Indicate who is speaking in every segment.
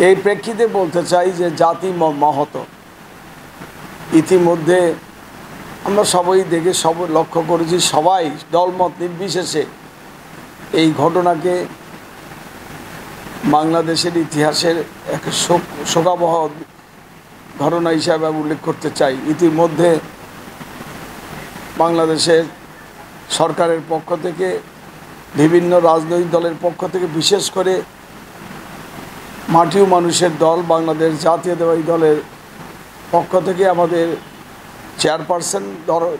Speaker 1: এই প্রেক্ষিতে বলতে চাই যে জাতি মহৎ। ইতিমধ্যে আমরা সবাই দেখে সব লক্ষ্য করেছি, সবাই দলমত নির্বিশেষে এই ঘটনাকে বাংলাদেশের ইতিহাসের এক শোকাবহ ঘটনা হিসাবে উল্লেখ করতে চাই। ইতিমধ্যে বাংলাদেশের সরকারের পক্ষ থেকে, বিভিন্ন রাজনৈতিক দলের পক্ষ থেকে, বিশেষ করে মাটি ও মানুষের দল বাংলাদেশ জাতীয়তাবাদী দলের পক্ষ থেকে আমাদের চেয়ারপারসন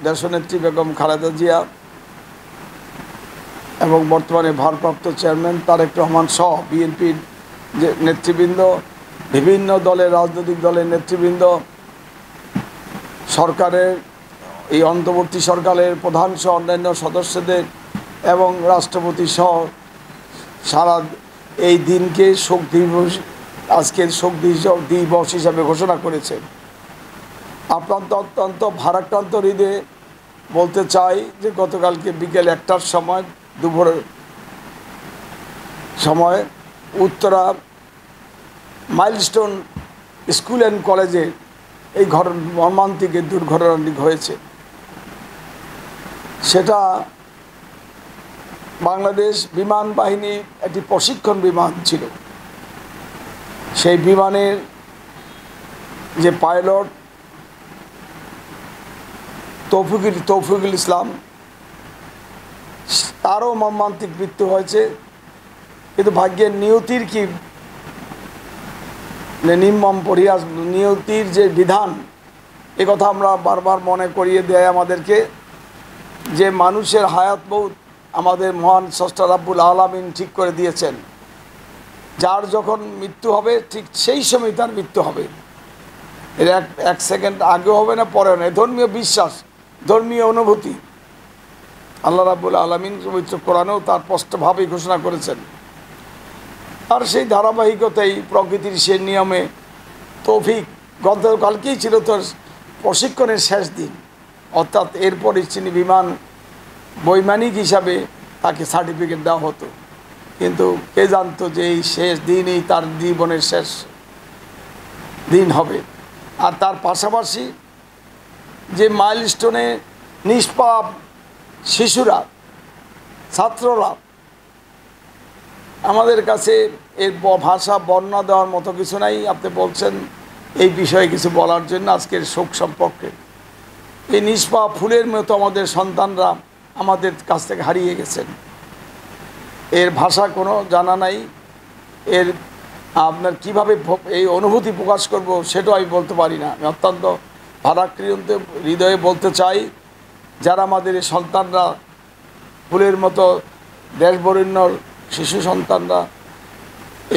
Speaker 1: দেশনেত্রী বেগম খালেদা জিয়া এবং বর্তমানে ভারপ্রাপ্ত চেয়ারম্যান তারেক রহমান সহ বিএনপির যে নেতৃবৃন্দ, বিভিন্ন দলের রাজনৈতিক দলের নেতৃবৃন্দ, সরকারের এই অন্তর্বর্তী সরকারের প্রধান সহ অন্যান্য সদস্যদের এবং রাষ্ট্রপতি সহ সারা এই দিনকে শোক দিবস, আজকের শোক দিবস হিসাবে ঘোষণা করেছে। আপনার অত্যন্ত ভারাক্রান্ত হৃদয়ে বলতে চাই যে গতকালকে বিকেল 1টার সময়, দুপুরের সময় উত্তরা মাইলস্টোন স্কুল অ্যান্ড কলেজে এই মর্মান্তিক দুর্ঘটনাটি হয়েছে। সেটা বাংলাদেশ বিমান বাহিনীর একটি প্রশিক্ষণ বিমান ছিল। সেই বিমানের যে পাইলট তৌফিকুল ইসলাম, তারও মর্মান্তিক মৃত্যু হয়েছে। কিন্তু ভাগ্যের নিয়তির কি নির্মম পরিহাস, নিয়তির যে বিধান, কথা আমরা বারবার মনে করিয়ে দেয় আমাদেরকে যে মানুষের হায়াত বহুত আমাদের মহান স্রষ্টা রাব্বুল আলামিন ঠিক করে দিয়েছেন। যার যখন মৃত্যু হবে ঠিক সেই সময় তার মৃত্যু হবে। এর এক সেকেন্ড আগেও হবে না, পরেও না। ধর্মীয় বিশ্বাস, ধর্মীয় অনুভূতি আল্লাহ রাব্বুল আলামিন পবিত্র কোরআনেও তার স্পষ্টভাবেই ঘোষণা করেছেন। আর সেই ধারাবাহিকতাই প্রকৃতির সে নিয়মে তৌফিক গতকালকেই ছিল তোর প্রশিক্ষণের শেষ দিন, অর্থাৎ এরপরই তিনি বিমান বৈমানিক হিসাবে তাকে সার্টিফিকেট দেওয়া হতো। কিন্তু কে জানতো যে এই শেষ দিনই তার জীবনের শেষ দিন হবে। আর তার পাশাপাশি যে মাইলস্টোনে নিষ্পাপ শিশুরা, ছাত্ররা, আমাদের কাছে এর ভাষা বর্ণনা দেওয়ার মতো কিছু নাই। আপনি বলছেন এই বিষয়ে কিছু বলার জন্য আজকের শোক সম্পর্কে। এই নিষ্পাপ ফুলের মতো আমাদের সন্তানরা আমাদের কাছ থেকে হারিয়ে গেছেন। এর ভাষা কোনো জানা নাই। এর আপনার কিভাবে এই অনুভূতি প্রকাশ করব সেটাও আমি বলতে পারি না। আমি অত্যন্ত ভারাক্রান্ত হৃদয়ে বলতে চাই, যারা আমাদের এই সন্তানরা ফুলের মতো দেশবরেণ্যর শিশু সন্তানরা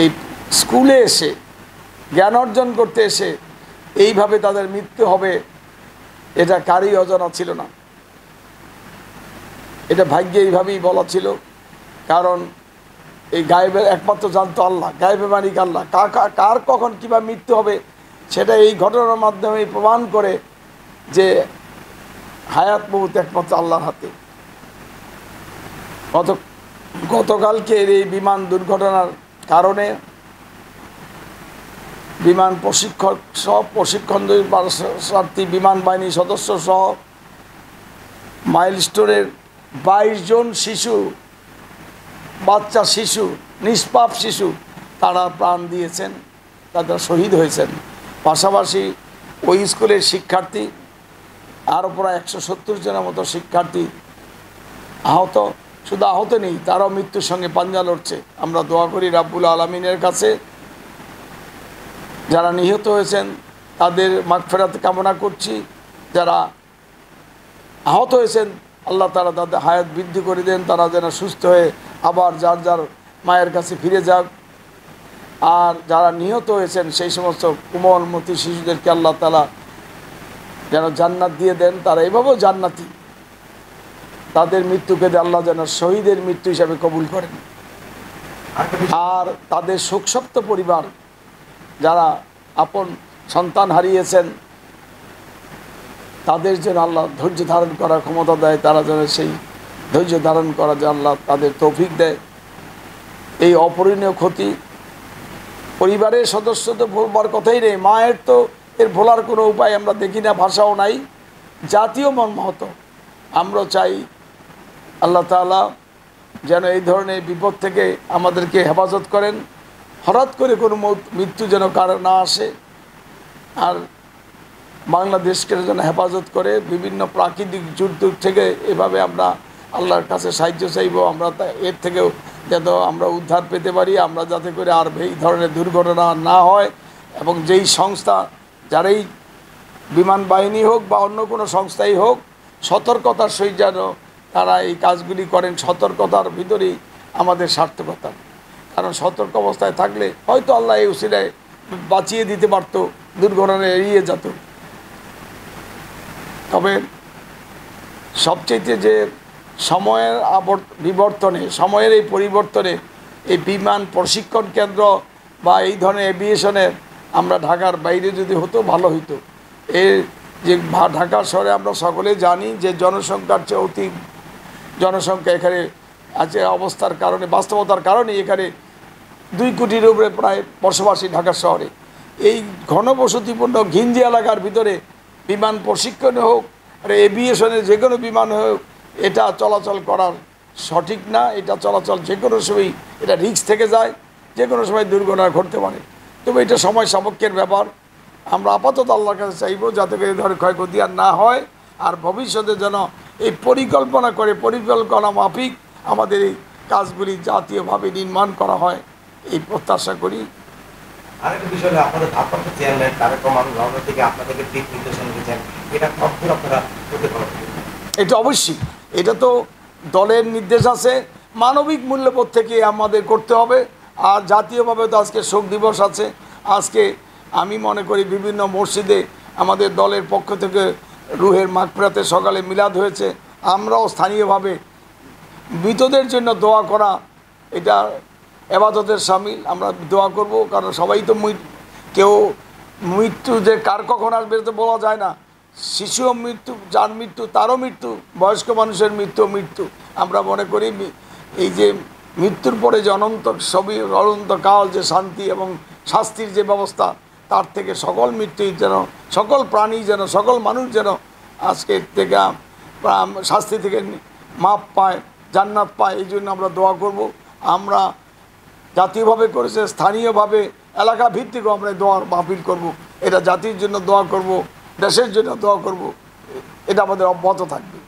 Speaker 1: এই স্কুলে এসে জ্ঞান অর্জন করতে এসে এইভাবে তাদের মৃত্যু হবে, এটা কারই অজানা ছিল না। এটা ভাগ্যে এইভাবেই বলা ছিল। কারণ এই গায়েবের একমাত্র জানতো আল্লাহ, গায়েবের মালিক আল্লাহ। কার কখন কীভাবে মৃত্যু হবে সেটা এই ঘটনার মাধ্যমে প্রমাণ করে যে হায়াত মউত একমাত্র আল্লাহর হাতে। গতকালকের এই বিমান দুর্ঘটনার কারণে বিমান প্রশিক্ষক সহ প্রশিক্ষণার্থী বিমান বাহিনীর সদস্য সহ মাইলস্টোনের 22 জন শিশু, বাচ্চা শিশু, নিষ্পাপ শিশু, তারা প্রাণ দিয়েছেন, তারা শহীদ হয়েছেন। পাশাপাশি ওই স্কুলের শিক্ষার্থী আরও প্রায় 170 জনের মতো শিক্ষার্থী আহত। শুধু আহত নেই, তারাও মৃত্যুর সঙ্গে পাঞ্জা লড়ছে। আমরা দোয়া করি রাব্বুল আলামিনের কাছে, যারা নিহত হয়েছেন তাদের মাগফিরাত কামনা করছি। যারা আহত হয়েছেন আল্লাহ তাআলা তাদের হায়াত বৃদ্ধি করে দেন, তারা যেন সুস্থ হয়ে আবার যার যার মায়ের কাছে ফিরে যাক। আর যারা নিহত হয়েছেন সেই সমস্ত কোমলমতি শিশুদেরকে আল্লাহ তাআলা যেন জান্নাত দিয়ে দেন, তারা এভাবেও জান্নাতি। তাদের মৃত্যুকে আল্লাহ যেন শহীদের মৃত্যু হিসাবে কবুল করেন। আর তাদের শোকসপ্ত পরিবার যারা আপন সন্তান হারিয়েছেন তাদের যেন আল্লাহ ধৈর্য ধারণ করার ক্ষমতা দেয়, তারা যেন সেই ধৈর্য ধারণ করা যে আল্লাহ তাদের তৌফিক দেয়। এই অপরিণীয় ক্ষতি পরিবারের সদস্য তো ভোলবার কথাই নেই, মায়ের তো এর ভোলার কোনো উপায় আমরা দেখি না, ভাষাও নাই। জাতীয় মর্মাহত। আমরা চাই আল্লাহ তাআলা যেন এই ধরনের বিপদ থেকে আমাদেরকে হেফাজত করেন, হঠাৎ করে কোনো মৃত্যু যেন কারো না আসে, আর বাংলাদেশকে যেন হেফাজত করে বিভিন্ন প্রাকৃতিক দুর্যোগ থেকে। এভাবে আমরা আল্লাহর কাছে সাহায্য চাইব, আমরা এর থেকেও যেন আমরা উদ্ধার পেতে পারি, আমরা যাতে করে আর এই ধরনের দুর্ঘটনা না হয়। এবং যেই সংস্থা, যারাই বিমান বাহিনী হোক বা অন্য কোনো সংস্থাই হোক, সতর্কতার সহিত যেন তারা এই কাজগুলি করেন। সতর্কতার ভিতরেই আমাদের সার্থকতা, কারণ সতর্ক অবস্থায় থাকলে হয়তো আল্লাহ এই উসিলায় বাঁচিয়ে দিতে পারত, দুর্ঘটনা এড়িয়ে যেত। তবে সবচেয়ে যে সময়ের বিবর্তনে, সময়ের এই পরিবর্তনে এই বিমান প্রশিক্ষণ কেন্দ্র বা এই ধরনের এভিয়েশনের আমরা ঢাকার বাইরে যদি হতো ভালো হতো। এর যে ঢাকা শহরে আমরা সকলে জানি যে জনসংখ্যার চেয়ে অতি জনসংখ্যা এখানে আছে, অবস্থার কারণে, বাস্তবতার কারণে এখানে 2 কোটির উপরে প্রায় বসবাসী ঢাকা শহরে। এই ঘনবসতিপূর্ণ ঘিঞ্জি এলাকার ভিতরে বিমান প্রশিক্ষণ হোক আর এভিয়েশনের যে কোনো বিমান হোক, এটা চলাচল করার সঠিক না। এটা চলাচল যে কোনো সময় এটা রিস্ক থেকে যায়, যে কোনো সময় দুর্ঘটনা ঘটতে পারে। তবে এটা সময় সাপেক্ষের ব্যাপার। আমরা আপাতত আল্লাহর কাছে চাইব যাতে করে এই ধরনের ক্ষয়ক্ষতি আর না হয়, আর ভবিষ্যতে যেন এই পরিকল্পনা করে পরিকল্পনা মাফিক আমাদের এই কাজগুলি জাতীয়ভাবে নির্মাণ করা হয়, এই প্রত্যাশা করি।
Speaker 2: আরেকটা বিষয় হলো আপনাদের ভারপ্রাপ্ত চেয়ারম্যান তারেক রহমান থেকে আপনাদেরকে দিক নির্দেশনা দিয়েছেন, এটা কতদূর আপনারা করতে পারবেন?
Speaker 1: এটা অবশ্যই, এটা তো দলের নির্দেশ আছে, মানবিক মূল্যবোধ থেকে আমাদের করতে হবে। আর জাতীয়ভাবে তো আজকে শোক দিবস আছে। আজকে আমি মনে করি বিভিন্ন মসজিদে আমাদের দলের পক্ষ থেকে রুহের মাগফিরাতে সকালে মিলাদ হয়েছে। আমরাও স্থানীয়ভাবে মৃতদের জন্য দোয়া করা, এটা এবাদতের শামিল। আমরা দোয়া করব, কারণ সবাই তো কেউ মৃত্যু যে কার কখন আসবে তো বলা যায় না। শিশুও মৃত্যু, যার মৃত্যু তারও মৃত্যু, বয়স্ক মানুষের মৃত্যু। আমরা মনে করি এই যে মৃত্যুর পরে যে অনন্তকাল যে শান্তি এবং শাস্তির যে ব্যবস্থা, তার থেকে সকল মৃত্যুই যেন, সকল প্রাণী যেন, সকল মানুষ যেন আজকের থেকে শাস্তি থেকে মাপ পায়, জান্নাত পায়, এই জন্য আমরা দোয়া করব। আমরা জাতীয়ভাবে করেছে, স্থানীয়ভাবে এলাকা ভিত্তিকও আমরা দোয়ার মাহফিল করব। এটা জাতির জন্য দোয়া করব, দেশের জন্য দোয়া করব, এটা আমাদের অব্যাহত থাকবে।